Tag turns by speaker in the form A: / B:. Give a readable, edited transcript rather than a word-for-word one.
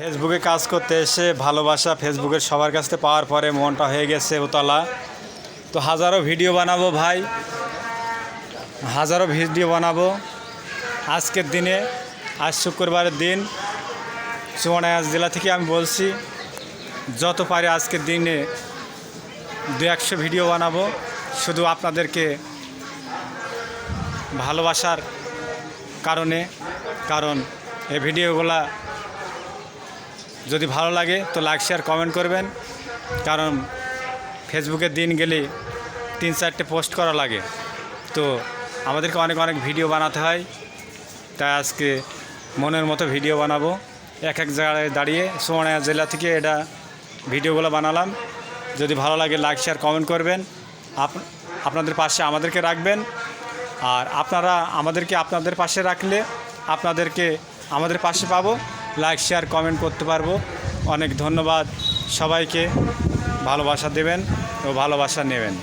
A: ফেসবুকে কাজ করতে এসে ভালোবাসা ফেসবুকের সবার কাছ থেকে পাওয়ার পরে মনটা হয়ে গেছে উতলা। তো হাজারো ভিডিও বানাবো ভাই, হাজারো ভিডিও বানাবো। আজকের দিনে, আজ শুক্রবারের দিন, চুয়াডাঙ্গা জেলা থেকে আমি বলছি যত পারি আজকের দিনে 200 ভিডিও বানাবো, শুধু আপনাদেরকে ভালোবাসার কারণে। কারণ এই ভিডিওগুলা যদি ভালো লাগে তো লাইক শেয়ার কমেন্ট করবেন। কারণ ফেসবুকের দিন গেলে 3-4টে পোস্ট করা লাগে, তো আমাদেরকে অনেক অনেক ভিডিও বানাতে হয়। তাই আজকে মনের মতো ভিডিও বানাবো। এক এক জায়গায় দাঁড়িয়ে চুয়াডাঙ্গা জেলা থেকে এটা ভিডিওগুলো বানালাম। যদি ভালো লাগে লাইক শেয়ার কমেন্ট করবেন, আপনাদের পাশে আমাদেরকে রাখবেন। আর আপনারা আমাদেরকে আপনাদের পাশে রাখলে আপনাদেরকে আমাদের পাশে পাবো, লাইক শেয়ার কমেন্ট করতে পারবো। অনেক ধন্যবাদ সবাইকে, ভালোবাসা দেবেন ও ভালোবাসা নেবেন।